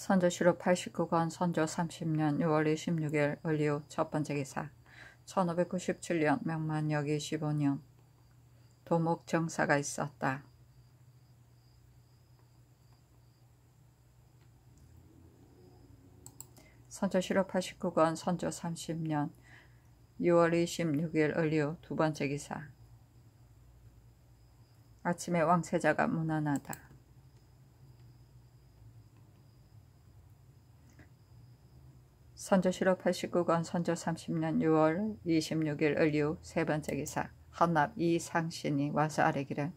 선조실록 89권 선조 30년 6월 26일 을리우 첫 번째 기사 1597년 명만역 25년 도목정사가 있었다. 선조실록 89권 선조 30년 6월 26일 을리우 두 번째 기사 아침에 왕세자가 문안하다. 선조실록 89권 선조 30년 6월 26일 을리우 세 번째 기사 한납 이상신이 와서 아뢰기를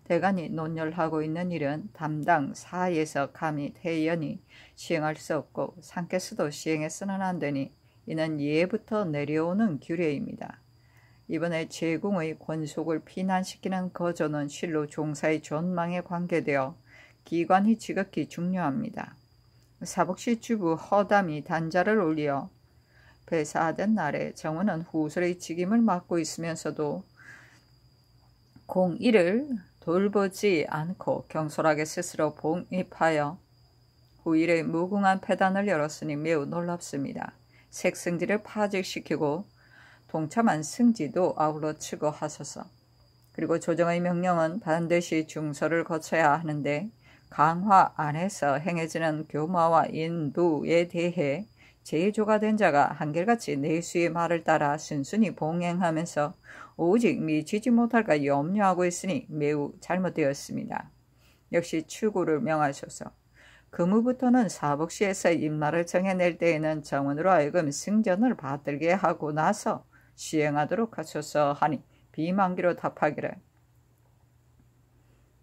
대간이 논열하고 있는 일은 담당 사에서 감히 대연히 시행할 수 없고 상께서도 시행해서는 안 되니 이는 예부터 내려오는 규례입니다. 이번에 제궁의 권속을 피난시키는 거조는 실로 종사의 존망에 관계되어 기관이 지극히 중요합니다. 사복시 주부 허담이 단자를 올려 배사하던 날에 정원은 후술의 직임을 맡고 있으면서도 공일을 돌보지 않고 경솔하게 스스로 봉입하여 후일에 무궁한 폐단을 열었으니 매우 놀랍습니다. 색승지를 파직시키고 동참한 승지도 아울러 치고 하소서. 그리고 조정의 명령은 반드시 중서를 거쳐야 하는데 강화 안에서 행해지는 교마와 인도에 대해 제조가 된 자가 한결같이 내수의 말을 따라 순순히 봉행하면서 오직 미치지 못할까 염려하고 있으니 매우 잘못되었습니다. 역시 추구를 명하소서. 금후부터는 사복시에서 입말을 정해낼 때에는 정원으로 하여금 승전을 받들게 하고 나서 시행하도록 하소서 하니 비만기로 답하기를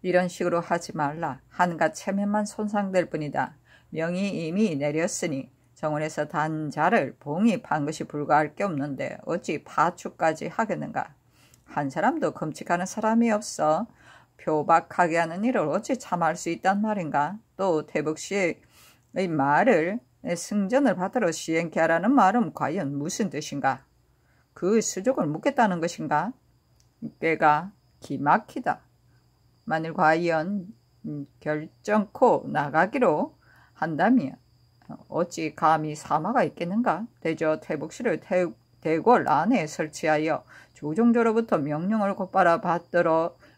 이런 식으로 하지 말라. 한갓 체면만 손상될 뿐이다. 명이 이미 내렸으니 정원에서 단자를 봉입한 것이 불가할 게 없는데 어찌 파축까지 하겠는가. 한 사람도 금칙하는 사람이 없어 표박하게 하는 일을 어찌 참할 수 있단 말인가. 또 태북시의 말을 승전을 받들어 시행케 하라는 말은 과연 무슨 뜻인가. 그 수족을 묻겠다는 것인가. 때가 기막히다. 만일 과연 결정코 나가기로 한다면 어찌 감히 사마가 있겠는가. 대저 태북시를 대궐 안에 설치하여 조종조로부터 명령을 곧바로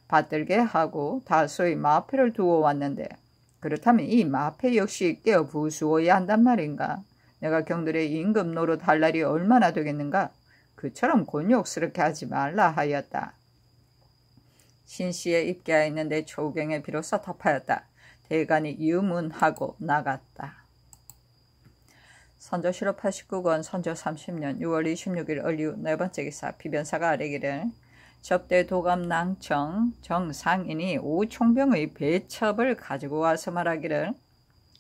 받들게 하고 다수의 마패를 두어 왔는데 그렇다면 이 마패 역시 깨어 부수어야 한단 말인가. 내가 경들의 임금 노릇 할 날이 얼마나 되겠는가. 그처럼 곤욕스럽게 하지 말라 하였다. 신씨에 입계하였는데 초경에 비로소 답하였다. 대간이 유문하고 나갔다. 선조실록 89권 선조 30년 6월 26일 을리우 네 번째 기사 비변사가 아뢰기를 접대 도감 낭청 정상인이 오총병의 배첩을 가지고 와서 말하기를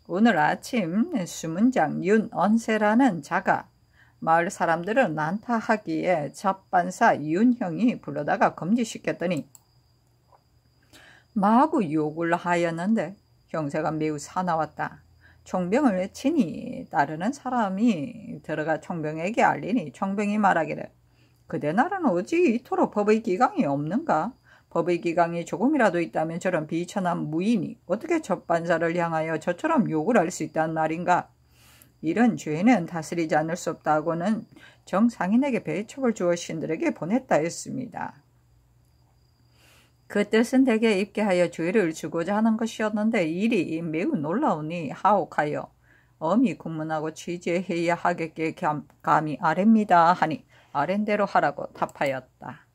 오늘 아침 수문장 윤언세라는 자가 마을 사람들을 난타하기에 접반사 윤형이 불러다가 금지시켰더니 마구 욕을 하였는데 형세가 매우 사나웠다. 총병을 친히 따르는 사람이 들어가 총병에게 알리니 총병이 말하기를 그대 나라는 어찌 이토록 법의 기강이 없는가? 법의 기강이 조금이라도 있다면 저런 비천한 무인이 어떻게 접반사를 향하여 저처럼 욕을 할 수 있단 말인가? 이런 죄는 다스리지 않을 수 없다고는 정상인에게 배첩을 주어 신들에게 보냈다 했습니다. 그 뜻은 대개 입게하여 죄를 주고자 하는 것이었는데 일이 매우 놀라우니 하옥하여 엄히 국문하고 취재해야 하겠게 감히 아뢰입니다 하니 아랜대로 하라고 답하였다.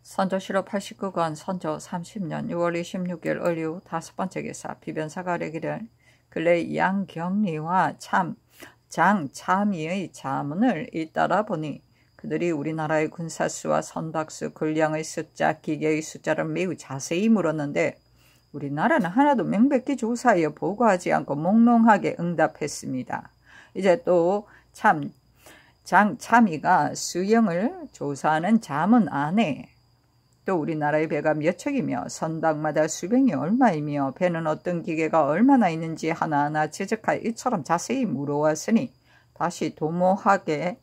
선조실록 89권 선조 30년 6월 26일 을리우 다섯 번째 기사 비변사가 아뢰기를 근래 양경리와 장참의의 자문을 잇따라 보니 그들이 우리나라의 군사수와 선박수, 군량의 숫자, 기계의 숫자를 매우 자세히 물었는데 우리나라는 하나도 명백히 조사하여 보고하지 않고 몽롱하게 응답했습니다. 이제 또 장참의가 수영을 조사하는 자문 안에 또 우리나라의 배가 몇 척이며 선박마다 수병이 얼마이며 배는 어떤 기계가 얼마나 있는지 하나하나 지적하여 이처럼 자세히 물어왔으니 다시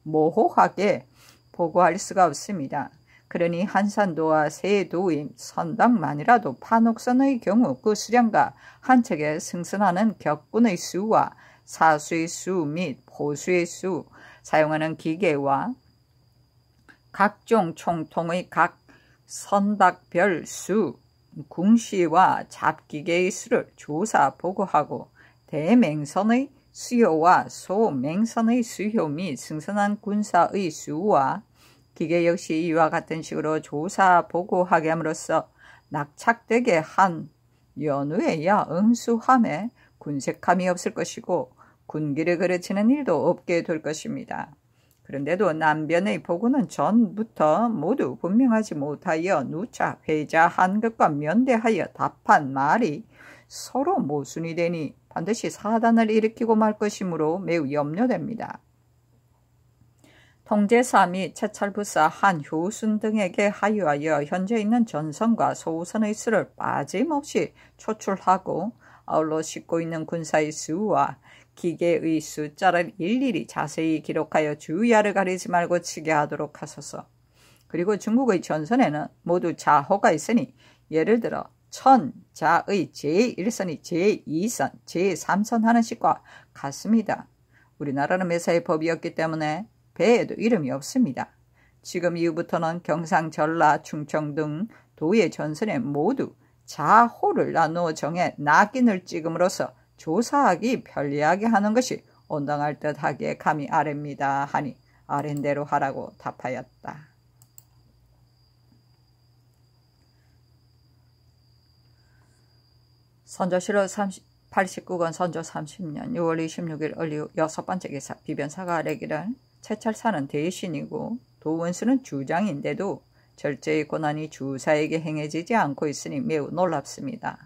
모호하게 보고할 수가 없습니다. 그러니 한산도와 세도임 선박만이라도 판옥선의 경우 그 수량과 한 척에 승선하는 격분의 수와 사수의 수 및 보수의 수, 사용하는 기계와 각종 총통의 각 선박별 수, 궁시와 잡기계의 수를 조사 보고하고 대맹선의 수요와 소맹선의 수요 및 승선한 군사의 수와 기계 역시 이와 같은 식으로 조사 보고하게 함으로써 낙착되게 한 연후에야 응수함에 군색함이 없을 것이고 군기를 그르치는 일도 없게 될 것입니다. 그런데도 남변의 보고는 전부터 모두 분명하지 못하여 누차 회자한 것과 면대하여 답한 말이 서로 모순이 되니 반드시 사단을 일으키고 말 것이므로 매우 염려됩니다. 통제사 및 채찰부사 한효순 등에게 하유하여 현재 있는 전선과 소선의 수를 빠짐없이 초출하고 아울러 싣고 있는 군사의 수와 기계의 숫자를 일일이 자세히 기록하여 주야를 가리지 말고 치게 하도록 하소서. 그리고 중국의 전선에는 모두 자호가 있으니 예를 들어 천자의 제1선이 제2선, 제3선 하는 식과 같습니다. 우리나라는 매사의 법이었기 때문에 배에도 이름이 없습니다. 지금 이후부터는 경상, 전라, 충청 등 도의 전선에 모두 자호를 나누어 정해 낙인을 찍음으로써 조사하기 편리하게 하는 것이 온당할 듯하기에 감히 아래입니다 하니 아랜대로 하라고 답하였다. 선조실록 89권 선조 30년 6월 26일 을리 6번째 기사 비변사가 아래기를 채찰사는 대신이고 도원수는 주장인데도 절제의 권한이 주사에게 행해지지 않고 있으니 매우 놀랍습니다.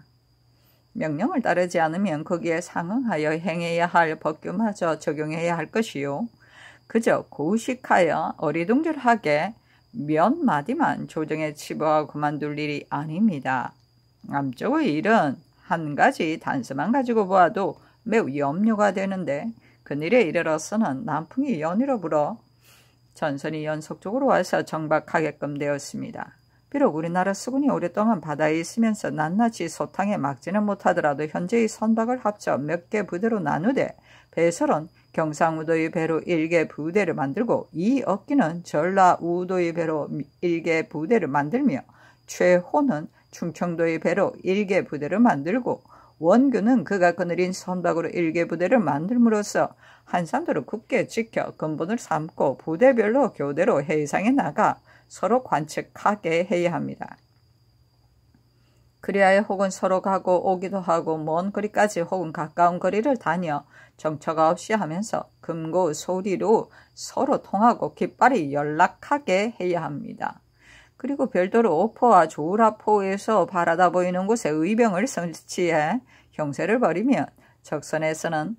명령을 따르지 않으면 거기에 상응하여 행해야 할 법규마저 적용해야 할 것이요. 그저 고식하여 어리둥절하게 몇 마디만 조정에 치부하고 그만둘 일이 아닙니다. 남쪽의 일은 한 가지 단서만 가지고 보아도 매우 염려가 되는데 그일에 이르러서는 남풍이 연이로 불어 전선이 연속적으로 와서 정박하게끔 되었습니다. 비록 우리나라 수군이 오랫동안 바다에 있으면서 낱낱이 소탕에 막지는 못하더라도 현재의 선박을 합쳐 몇 개 부대로 나누되 배설은 경상우도의 배로 1개 부대를 만들고 이 어기는 전라우도의 배로 1개 부대를 만들며 최호는 충청도의 배로 1개 부대를 만들고 원규는 그가 거느린 선박으로 1개 부대를 만들므로써 한산도를 굳게 지켜 근본을 삼고 부대별로 교대로 해상에 나가 서로 관측하게 해야 합니다. 그리하여 혹은 서로 가고 오기도 하고 먼 거리까지 혹은 가까운 거리를 다녀 정처가 없이 하면서 금고 소리로 서로 통하고 깃발이 연락하게 해야 합니다. 그리고 별도로 오포와 조라포에서 바라다 보이는 곳에 의병을 설치해 형세를 벌이면 적선에서는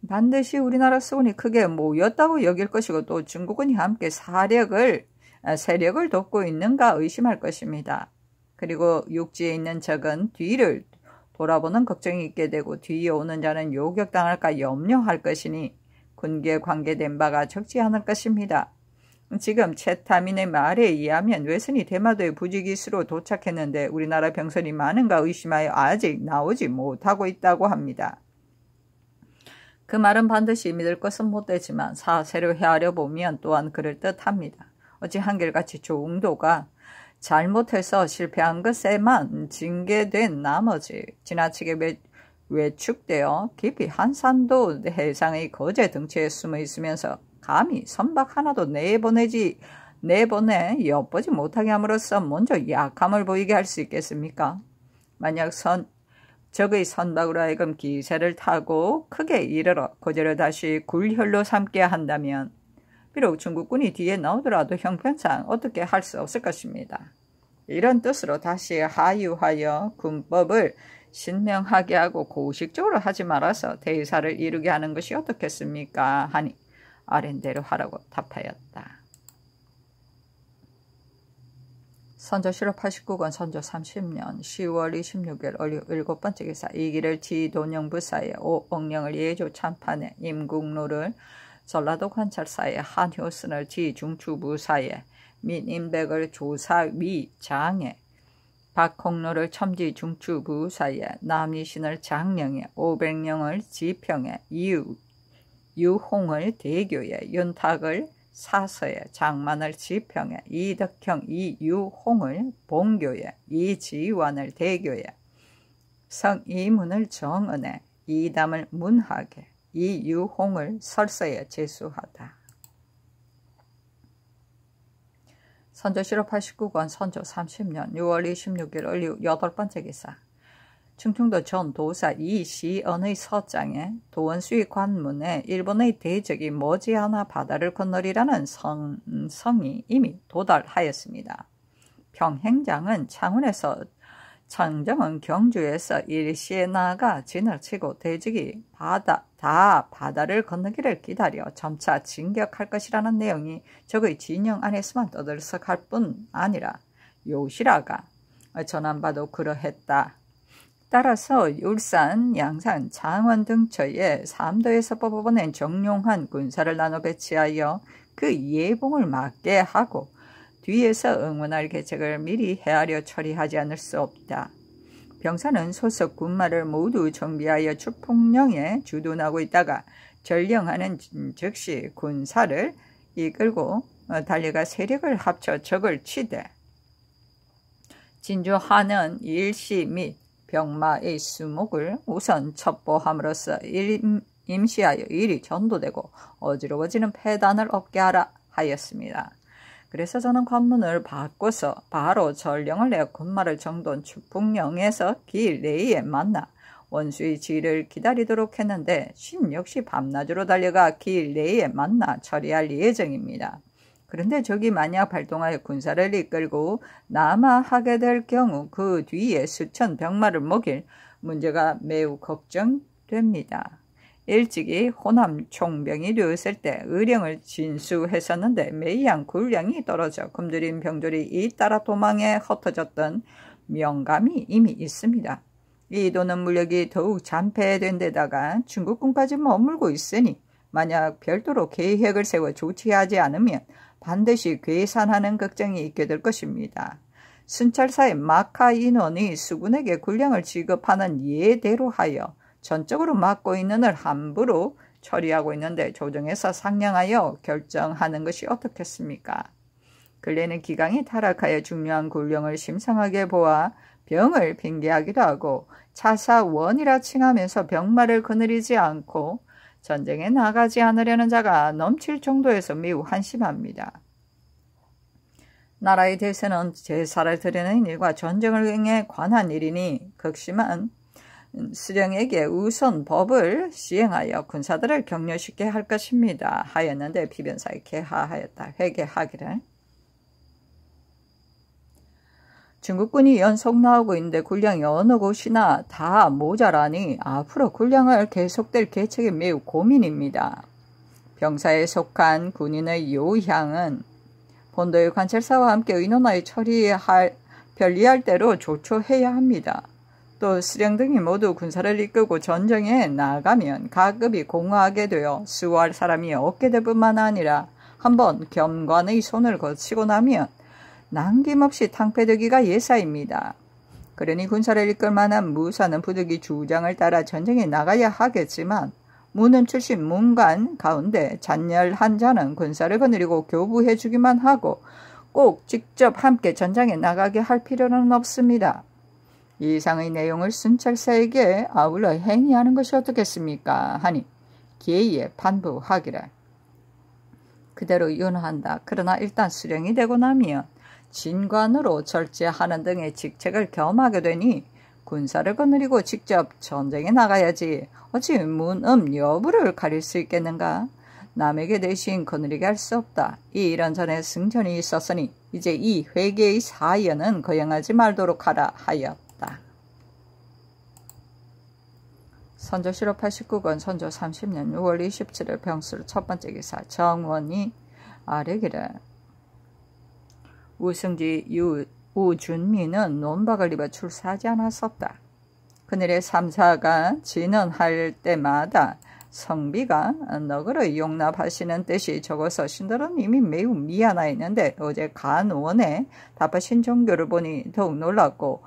반드시 우리나라 수군이 크게 모였다고 여길 것이고 또 중국군이 함께 세력을 돕고 있는가 의심할 것입니다. 그리고 육지에 있는 적은 뒤를 돌아보는 걱정이 있게 되고 뒤에 오는 자는 요격당할까 염려할 것이니 군기에 관계된 바가 적지 않을 것입니다. 지금 채타민의 말에 의하면 외선이 대마도의 부지기수로 도착했는데 우리나라 병선이 많은가 의심하여 아직 나오지 못하고 있다고 합니다. 그 말은 반드시 믿을 것은 못되지만 사세로 헤아려 보면 또한 그럴듯합니다. 어찌 한결같이 조응도가 잘못해서 실패한 것에만 징계된 나머지 지나치게 외축되어 깊이 한산도 해상의 거제 등치에 숨어 있으면서 감히 선박 하나도 내보내 엿보지 못하게 함으로써 먼저 약함을 보이게 할 수 있겠습니까? 만약 적의 선박으로 하여금 기세를 타고 크게 이르러 거제를 다시 굴혈로 삼게 한다면 비록 중국군이 뒤에 나오더라도 형편상 어떻게 할 수 없을 것입니다. 이런 뜻으로 다시 하유하여 군법을 신명하게 하고 고식적으로 하지 말아서 대사를 이루게 하는 것이 어떻겠습니까? 하니 아랜대로 하라고 답하였다. 선조실록 89권 선조 30년 10월 26일 을리 7번째 기사 이기를 지돈영부사에 오옥령을 예조 참판에 임국로를 전라도 관찰사에 한효순을 지중추부사에 및 인백을 조사위장에, 박홍로를 첨지 중추부사에, 남이신을 장령에, 500령을 지평에, 유홍을 대교에, 윤탁을 사서에, 장만을 지평에, 이덕형 이유홍을 본교에, 이지완을 대교에, 성이문을 정은에, 이담을 문학에, 이유홍을 설서에 제수하다. 선조실록 89권 선조 30년 6월 26일 을류 8번째 기사. 충청도 전도사 이시언의 서장에 도원수의 관문에 일본의 대적이 머지않아 바다를 건너리라는 성이 이미 도달하였습니다. 평행장은 창원에서 청정은 경주에서 일시에 나아가 진을 치고 대적이 바다를 건너기를 기다려 점차 진격할 것이라는 내용이 적의 진영 안에서만 떠들썩할 뿐 아니라 요시라가 전한바도 그러했다. 따라서 울산, 양산, 창원 등처에 삼도에서 뽑아보낸 정용한 군사를 나눠 배치하여 그 예봉을 맡게 하고 뒤에서 응원할 계책을 미리 헤아려 처리하지 않을 수 없다. 병사는 소속 군마를 모두 정비하여 추풍령에 주둔하고 있다가 전령하는 즉시 군사를 이끌고 달려가 세력을 합쳐 적을 치되 진주하는 일시 및 병마의 수목을 우선 첩보함으로써 임시하여 일이 전도되고 어지러워지는 패단을 없게 하라 하였습니다. 그래서 저는 관문을 바꿔서 바로 전령을 내어 군마를 정돈 추풍령에서 길 내에 만나 원수의 지를 기다리도록 했는데 역시 밤낮으로 달려가 길 내에 만나 처리할 예정입니다. 그런데 적이 만약 발동하여 군사를 이끌고 남하하게 될 경우 그 뒤에 수천 병마를 먹일 문제가 매우 걱정됩니다. 일찍이 호남 총병이 되었을 때 의령을 진수했었는데 매양 군량이 떨어져 굶주린 병들이 잇따라 도망에 흩어졌던 명감이 이미 있습니다. 이 도는 물력이 더욱 잔패된 데다가 중국군까지 머물고 있으니 만약 별도로 계획을 세워 조치하지 않으면 반드시 괴산하는 걱정이 있게 될 것입니다. 순찰사의 마카 인원이 수군에게 군량을 지급하는 예대로 하여 전적으로 맡고 있는 을 함부로 처리하고 있는데 조정해서 상량하여 결정하는 것이 어떻겠습니까? 근래는 기강이 타락하여 중요한 군령을 심상하게 보아 병을 빙계하기도 하고 차사원이라 칭하면서 병마를 거느리지 않고 전쟁에 나가지 않으려는 자가 넘칠 정도에서 매우 한심합니다. 나라의 대세는 제사를 드리는 일과 전쟁에 관한 일이니 극심한 수령에게 우선 법을 시행하여 군사들을 격려시게 할 것입니다. 하였는데 비변사에 개하하였다. 회개하기를. 중국군이 연속 나오고 있는데 군량이 어느 곳이나 다 모자라니 앞으로 군량을 계속될 계책이 매우 고민입니다. 병사에 속한 군인의 요향은 본도의 관찰사와 함께 의논하여 편리할 대로 조처해야 합니다. 또 수령 등이 모두 군사를 이끌고 전쟁에 나가면 가급이 공허하게 되어 수호할 사람이 없게 될 뿐만 아니라 한번 겸관의 손을 거치고 나면 남김없이 탕패되기가 예사입니다. 그러니 군사를 이끌 만한 무사는 부득이 주장을 따라 전쟁에 나가야 하겠지만 무능 출신 문관 가운데 잔열한 자는 군사를 거느리고 교부해 주기만 하고 꼭 직접 함께 전장에 나가게 할 필요는 없습니다. 이상의 내용을 순찰사에게 아울러 행위하는 것이 어떻겠습니까? 하니 계의에 반부하기를. 그대로 윤한다. 그러나 일단 수령이 되고 나면 진관으로 절제하는 등의 직책을 겸하게 되니 군사를 거느리고 직접 전쟁에 나가야지 어찌 문음 여부를 가릴 수 있겠는가? 남에게 대신 거느리게 할 수 없다. 이 일은 전에 승전이 있었으니 이제 이 회개의 사연은 거행하지 말도록 하라 하였다. 선조실록 89권 선조 30년 6월 27일 병술 첫 번째 기사. 정원이 아뢰기를. 우승지 우준미는 논박을 입어 출사하지 않았었다. 그늘의 삼사가 진언할 때마다 성비가 너그러이 용납하시는 뜻이 적어서 신들은 이미 매우 미안하였는데 어제 간원에 답하신 종교를 보니 더욱 놀랐고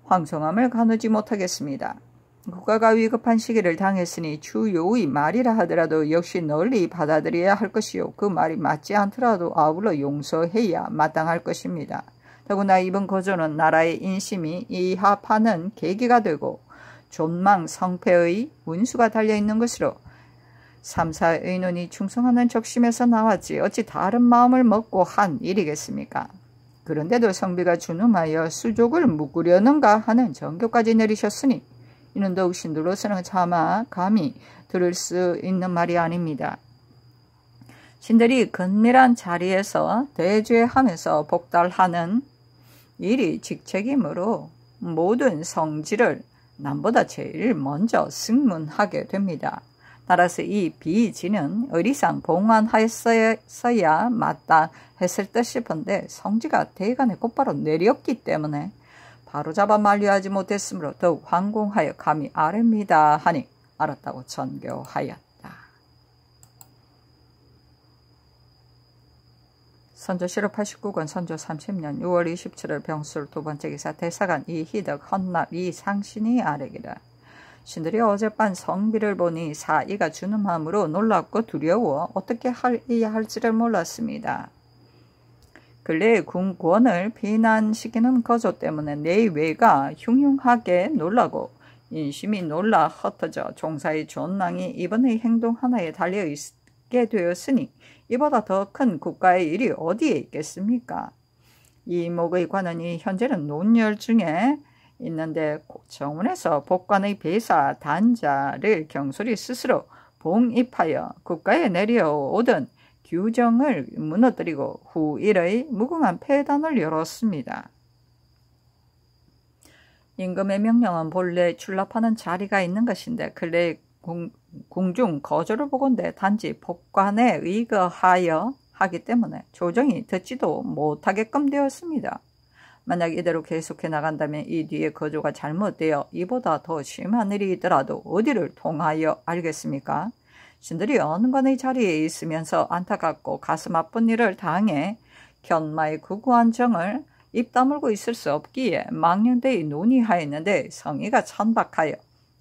황송함을 가누지 못하겠습니다. 국가가 위급한 시기를 당했으니 주요의 말이라 하더라도 역시 널리 받아들여야 할 것이요. 그 말이 맞지 않더라도 아울러 용서해야 마땅할 것입니다. 더구나 이번 거조는 나라의 인심이 이합하는 계기가 되고 존망 성패의 운수가 달려있는 것으로 3사 의논이 충성하는 적심에서 나왔지 어찌 다른 마음을 먹고 한 일이겠습니까? 그런데도 성비가 준엄하여 수족을 묶으려는가 하는 정교까지 내리셨으니 이는 더욱 신들로서는 차마 감히 들을 수 있는 말이 아닙니다. 신들이 근밀한 자리에서 대죄하면서 복달하는 일이 직책이므로 모든 성질을 남보다 제일 먼저 승문하게 됩니다. 따라서 이 비지는 의리상 봉안하였어야 마땅했을 듯 싶은데 성지가 대간에 곧바로 내렸기 때문에 바로잡아 만류하지 못했으므로 더욱 황공하여 감히 아뢰입니다 하니 알았다고 전교하였다. 선조실록 89권 선조 30년 6월 27일 병술 두 번째 기사 대사관 이희덕 헌납 이상신이 아뢰기라. 신들이 어젯밤 성비를 보니 사이가 준엄함으로 놀랍고 두려워 어떻게 해야 할지를 몰랐습니다. 근래에 궁권을 비난시키는 거조 때문에 내외가 흉흉하게 놀라고 인심이 놀라 흩어져 종사의 존랑이 이번의 행동 하나에 달려있게 되었으니 이보다 더 큰 국가의 일이 어디에 있겠습니까? 이목의 관원이 현재는 논열 중에 있는데 정원에서 복관의 배사 단자를 경솔히 스스로 봉입하여 국가에 내려오던 규정을 무너뜨리고 후일의 무궁한 폐단을 열었습니다. 임금의 명령은 본래 출납하는 자리가 있는 것인데 근래 궁중 거조를 보건대 단지 복관에 의거하여 하기 때문에 조정이 듣지도 못하게끔 되었습니다. 만약 이대로 계속해 나간다면 이 뒤에 거조가 잘못되어 이보다 더 심한 일이 있더라도 어디를 통하여 알겠습니까? 신들이 어느간의 자리에 있으면서 안타깝고 가슴 아픈 일을 당해 견마의 구구한 정을 입 다물고 있을 수 없기에 망령되이 논의하였는데 성의가 천박하여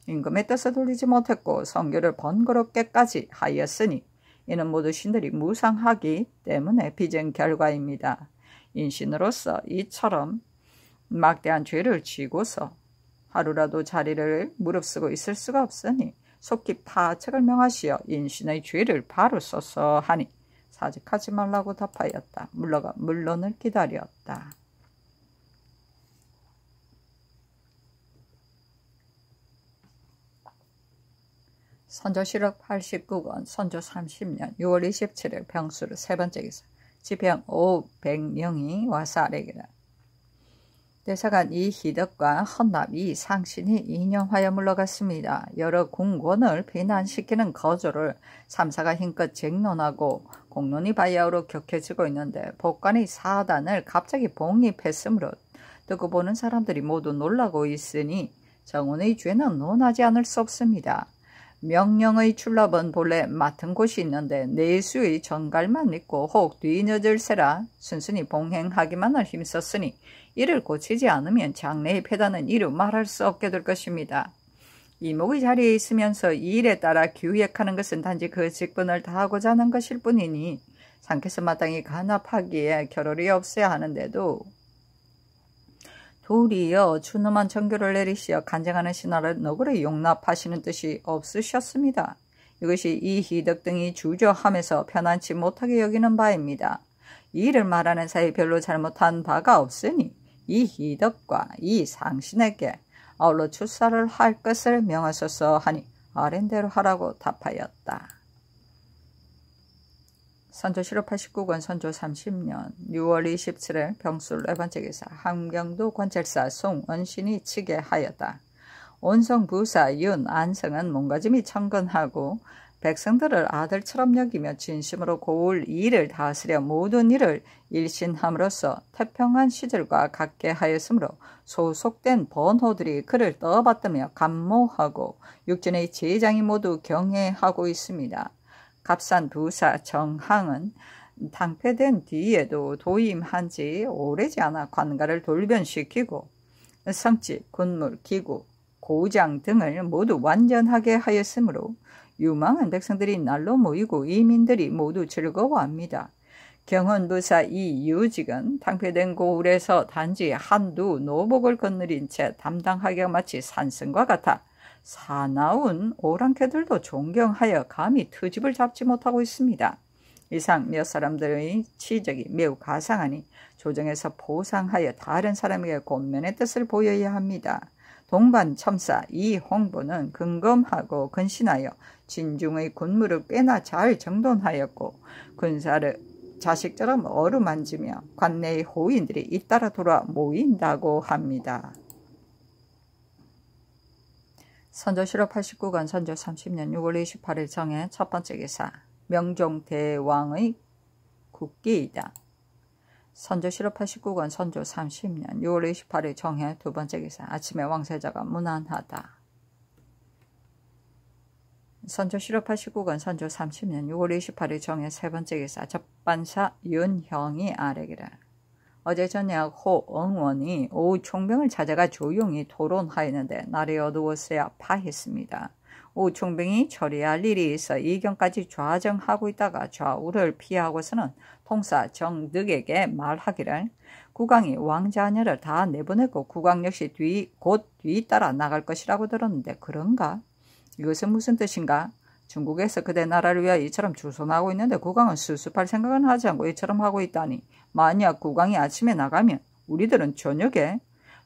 임금의 뜻을 돌리지 못했고 성교를 번거롭게까지 하였으니 이는 모두 신들이 무상하기 때문에 빚은 결과입니다. 인신으로서 이처럼 막대한 죄를 지고서 하루라도 자리를 무릅쓰고 있을 수가 없으니 속히 파책을 명하시어 인신의 죄를 바로 써서 하니 사직하지 말라고 답하였다. 물러가 물론을 기다렸다. 선조실록 89권 선조 30년 6월 27일 병수를 세 번째 기사 지평 500명이 와서 아뢰기라. 대사관 이희덕과 헌납 이상신이 이념하여 물러갔습니다. 여러 궁권을 비난시키는 거조를 3사가 힘껏 쟁론하고 공론이 바야흐로 격해지고 있는데 복관의 사단을 갑자기 봉입했으므로 듣고 보는 사람들이 모두 놀라고 있으니 정운의 죄는 논하지 않을 수 없습니다. 명령의 출납은 본래 맡은 곳이 있는데 내수의 전갈만 믿고 혹 뒤늦을세라 순순히 봉행하기만을 힘썼으니 이를 고치지 않으면 장래의 패단은 이루 말할 수 없게 될 것입니다. 이목의 자리에 있으면서 이 일에 따라 기획하는 것은 단지 그 직분을 다하고자 하는 것일 뿐이니 상께서 마땅히 간합하기에 겨를이 없어야 하는데도 도리어 준엄한 정교를 내리시어 간쟁하는 신하를 너그러이 용납하시는 뜻이 없으셨습니다. 이것이 이희덕 등이 주저하면서 편안치 못하게 여기는 바입니다. 이 일을 말하는 사이 별로 잘못한 바가 없으니 이희덕과 이상신에게 아울러 출사를 할 것을 명하소서 하니 아랜대로 하라고 답하였다. 선조실록 89권 선조 30년 6월 27일 병술 네 번째 기사 함경도 관찰사 송은신이 치게 하였다. 온성부사 윤안성은 몸가짐이 청건하고 백성들을 아들처럼 여기며 진심으로 고을 일을 다스려 모든 일을 일신함으로써 태평한 시절과 같게 하였으므로 소속된 번호들이 그를 떠받들며 감모하고 육진의 제장이 모두 경애하고 있습니다. 갑산 두사 정항은 당패된 뒤에도 도임한 지 오래지 않아 관가를 돌변시키고 성지, 군물, 기구, 고장 등을 모두 완전하게 하였으므로 유망한 백성들이 날로 모이고 이민들이 모두 즐거워합니다. 경헌부사 이유직은 당패된 고을에서 단지 한두 노복을 거느린 채 담당하기가 마치 산성과 같아 사나운 오랑캐들도 존경하여 감히 트집을 잡지 못하고 있습니다. 이상 몇 사람들의 치적이 매우 가상하니 조정에서 보상하여 다른 사람에게 권면의 뜻을 보여야 합니다. 동반 첨사 이홍보는 근검하고 근신하여 진중의 군무를 꽤나 잘 정돈하였고 군사를 자식처럼 어루만지며 관내의 호인들이 잇따라 돌아 모인다고 합니다. 선조실록 89권 선조 30년 6월 28일 정해 첫 번째 기사 명종대왕의 국기이다. 선조실록 89권 선조 30년 6월 28일 정해 두 번째 기사 아침에 왕세자가 무난하다. 선조실록 89권 선조 30년 6월 28일 정해 세 번째 기사 접반사 윤형이 아래기를 어제 저녁 호응원이 오후 총병을 찾아가 조용히 토론하였는데 날이 어두웠어야 파했습니다. 오후 총병이 처리할 일이 있어 이경까지 좌정하고 있다가 좌우를 피하고서는 통사 정득에게 말하기를 국왕이 왕자녀를 다 내보내고 국왕 역시 곧 뒤따라 나갈 것이라고 들었는데 그런가? 이것은 무슨 뜻인가? 중국에서 그대 나라를 위하여 이처럼 주선하고 있는데 국왕은 수습할 생각은 하지 않고 이처럼 하고 있다니 만약 국왕이 아침에 나가면 우리들은 저녁에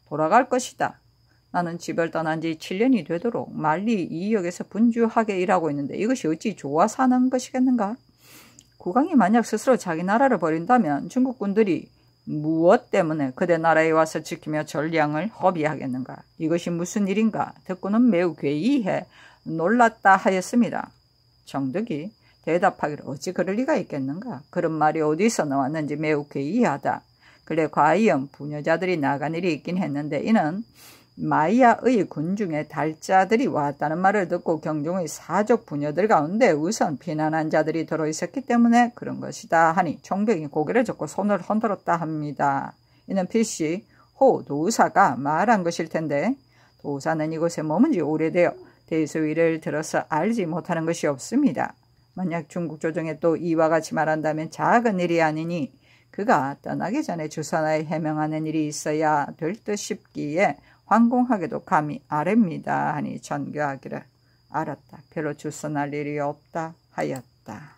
돌아갈 것이다. 나는 집을 떠난 지 7년이 되도록 만리 이 역에서 분주하게 일하고 있는데 이것이 어찌 좋아 사는 것이겠는가? 국왕이 만약 스스로 자기 나라를 버린다면 중국군들이 무엇 때문에 그대 나라에 와서 지키며 전량을 허비하겠는가? 이것이 무슨 일인가? 듣고는 매우 괴이해 놀랐다 하였습니다. 정득이 대답하기를 어찌 그럴 리가 있겠는가? 그런 말이 어디서 나왔는지 매우 괴이하다. 그래 과연 부녀자들이 나간 일이 있긴 했는데 이는 마야의 군중에 달자들이 왔다는 말을 듣고 경종의 사족 부녀들 가운데 우선 비난한 자들이 들어있었기 때문에 그런 것이다 하니 총병이 고개를 젓고 손을 흔들었다 합니다. 이는 필시 호 도사가 말한 것일 텐데 도사는 이곳에 머문 지 오래되어 대소위를 들어서 알지 못하는 것이 없습니다. 만약 중국 조정에 또 이와 같이 말한다면 작은 일이 아니니 그가 떠나기 전에 주선하에 해명하는 일이 있어야 될 듯 싶기에 황공하게도 감히 아랩니다 하니 전교하기를 알았다. 별로 주선할 일이 없다 하였다.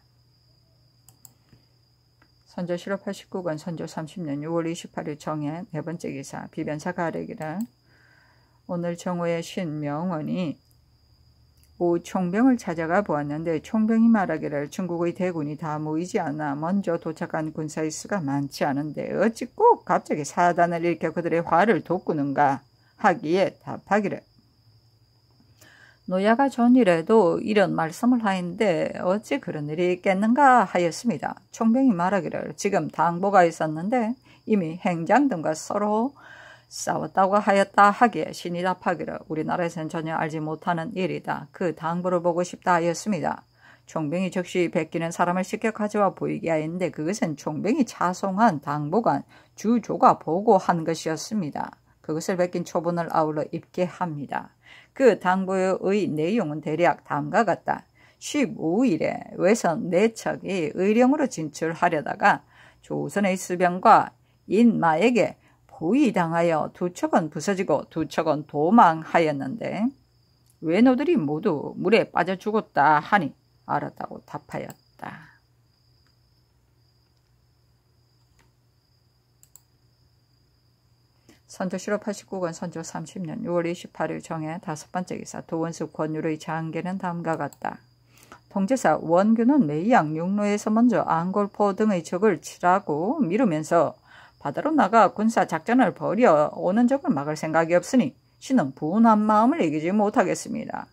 선조실록 89권 선조 30년 6월 28일 정해 네 번째 기사 비변사가 아뢰기를 오늘 정오에 신명원이 오후 총병을 찾아가 보았는데 총병이 말하기를 중국의 대군이 다 모이지 않아 먼저 도착한 군사의 수가 많지 않은데 어찌 꼭 갑자기 사단을 일으켜 그들의 화를 돋구는가 하기에 답하기를 노야가 전일에도 이런 말씀을 하였는데 어찌 그런 일이 있겠는가 하였습니다. 총병이 말하기를 지금 당보가 있었는데 이미 행장등과 서로 싸웠다고 하였다 하기에 신이 답하기를 우리나라에서는 전혀 알지 못하는 일이다. 그 당보를 보고 싶다 하였습니다. 총병이 즉시 베끼는 사람을 시켜 가져와 보이게 하였는데 그것은 총병이 차송한 당보관 주조가 보고한 것이었습니다. 그것을 베낀 초본을 아울러 입게 합니다. 그 당보의 내용은 대략 다음과 같다. 15일에 외선 4척이 의령으로 진출하려다가 조선의 수병과 인마에게 포위당하여 2척은 부서지고 2척은 도망하였는데 외노들이 모두 물에 빠져 죽었다 하니 알았다고 답하였다. 선조실록 89권 선조 30년 6월 28일 정해 다섯 번째 기사 도원수 권율의 장계는 다음과 같다. 통제사 원규는 매양 육로에서 먼저 앙골포 등의 적을 치라고 미루면서 바다로 나가 군사 작전을 벌여 오는 적을 막을 생각이 없으니 신은 분한 마음을 이기지 못하겠습니다.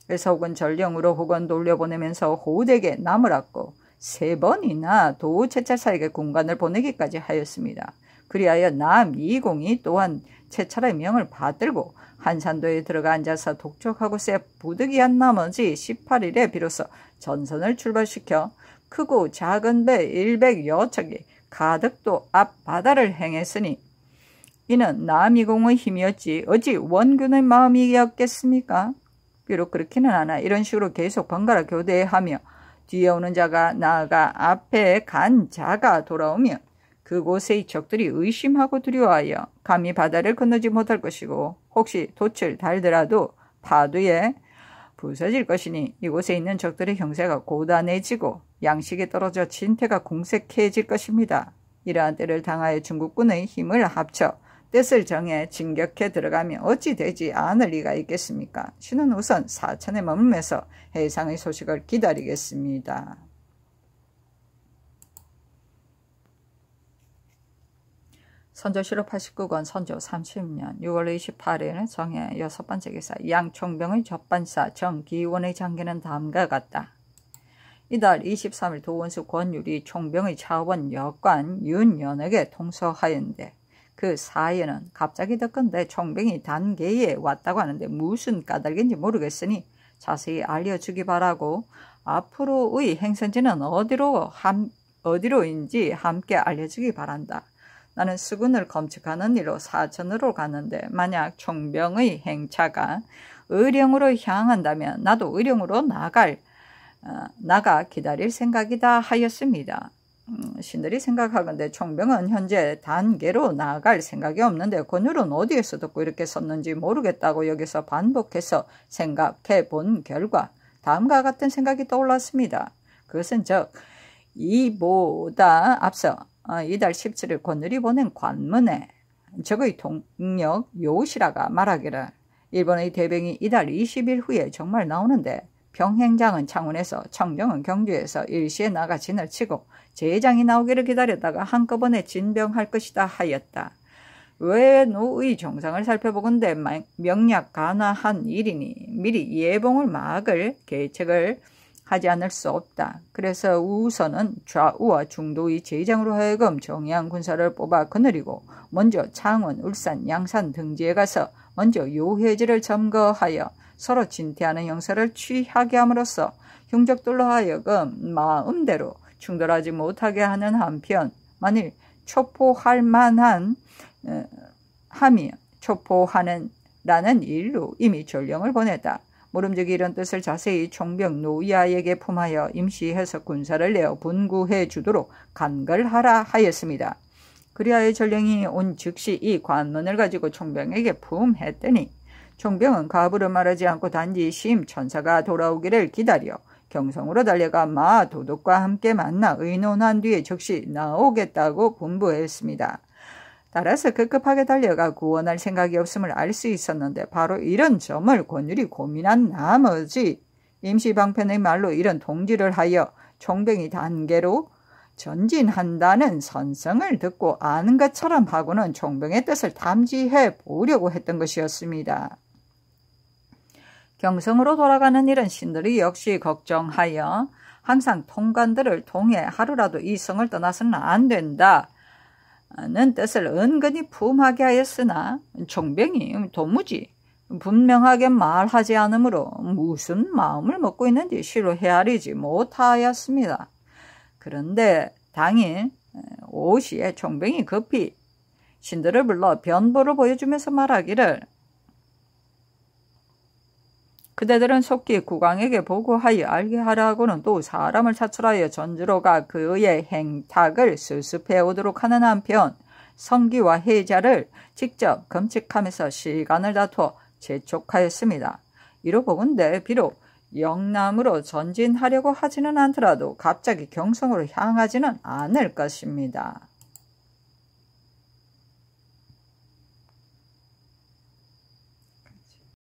그래서 혹은 전령으로 혹은 돌려보내면서 호되게 나무랐고 3번이나 도채찰사에게 군관을 보내기까지 하였습니다. 그리하여 남이공이 또한 채찰의 명을 받들고 한산도에 들어가 앉아서 독촉하고 쎄 부득이한 나머지 18일에 비로소 전선을 출발시켜 크고 작은 배 100여 척이 가득도 앞 바다를 행했으니 이는 남이공의 힘이었지 어찌 원균의 마음이었겠습니까? 비록 그렇기는 않아 이런 식으로 계속 번갈아 교대하며 뒤에 오는 자가 나아가 앞에 간 자가 돌아오면 그곳의 적들이 의심하고 두려워하여 감히 바다를 건너지 못할 것이고 혹시 돛을 달더라도 파도에 부서질 것이니 이곳에 있는 적들의 형세가 고단해지고 양식이 떨어져 진태가 공색해질 것입니다. 이러한 때를 당하여 중국군의 힘을 합쳐 뜻을 정해 진격해 들어가면 어찌 되지 않을 리가 있겠습니까? 신은 우선 사천에 머물면서 해상의 소식을 기다리겠습니다. 선조실록 89권 선조 30년 6월 28일 정해 6번째 기사 양총병의 접반사 정기원의 장계는 다음과 같다. 이달 23일 도원수 권율이 총병의 차원 역관 윤연에게 통서하였는데 그 사연은 갑자기 듣건대 총병이 단계에 왔다고 하는데 무슨 까닭인지 모르겠으니 자세히 알려주기 바라고 앞으로의 행선지는 어디로인지 함께 알려주기 바란다. 나는 수군을 검측하는 일로 사천으로 갔는데 만약 총병의 행차가 의령으로 향한다면 나도 의령으로 나가 기다릴 생각이다 하였습니다. 신들이 생각하건대 총병은 현재 단계로 나아갈 생각이 없는데 권율은 어디에서 듣고 이렇게 썼는지 모르겠다고 여기서 반복해서 생각해 본 결과 다음과 같은 생각이 떠올랐습니다. 그것은 즉 이보다 앞서 이달 17일 권율이 보낸 관문에 적의 동력 요시라가 말하기를 일본의 대병이 이달 20일 후에 정말 나오는데 병행장은 창원에서 청정은 경주에서 일시에 나가 진을 치고 제장이 나오기를 기다렸다가 한꺼번에 진병할 것이다 하였다. 외노의 정상을 살펴보건대 명약 간화한 일이니 미리 예봉을 막을 계책을 하지 않을 수 없다. 그래서 우선은 좌우와 중도의 제장으로 하여금 정의한 군사를 뽑아 거느리고 먼저 창원, 울산, 양산 등지에 가서 먼저 요해지를 점거하여 서로 진퇴하는 형사를 취하게 함으로써 흉적들로 하여금 마음대로 충돌하지 못하게 하는 한편 만일 촉포할 만한 함이 촉포하는 라는 일로 이미 전령을 보냈다. 모름지기 이런 뜻을 자세히 총병 노이아에게 품하여 임시해서 군사를 내어 분구해 주도록 간걸하라 하였습니다. 그리하여 전령이 온 즉시 이 관문을 가지고 총병에게 품했더니 총병은 가부를 말하지 않고 단지 심천사가 돌아오기를 기다려 경성으로 달려가 마 도독과 함께 만나 의논한 뒤에 즉시 나오겠다고 분부했습니다. 따라서 급급하게 달려가 구원할 생각이 없음을 알 수 있었는데 바로 이런 점을 권율이 고민한 나머지 임시방편의 말로 이런 통지를 하여 총병이 단계로 전진한다는 선성을 듣고 아는 것처럼 하고는 총병의 뜻을 탐지해 보려고 했던 것이었습니다. 경성으로 돌아가는 일은 신들이 역시 걱정하여 항상 통관들을 통해 하루라도 이 성을 떠나서는 안 된다는 뜻을 은근히 품하게 하였으나 총병이 도무지 분명하게 말하지 않으므로 무슨 마음을 먹고 있는지 실로 헤아리지 못하였습니다. 그런데 당일 오후시에 총병이 급히 신들을 불러 변보를 보여주면서 말하기를 그대들은 속히 국왕에게 보고하여 알게 하라고는 또 사람을 차출하여 전주로가 그의 행탁을 수습해 오도록 하는 한편 성기와 해자를 직접 검측하면서 시간을 다투어 재촉하였습니다. 이로 보건대 비록 영남으로 전진하려고 하지는 않더라도 갑자기 경성으로 향하지는 않을 것입니다.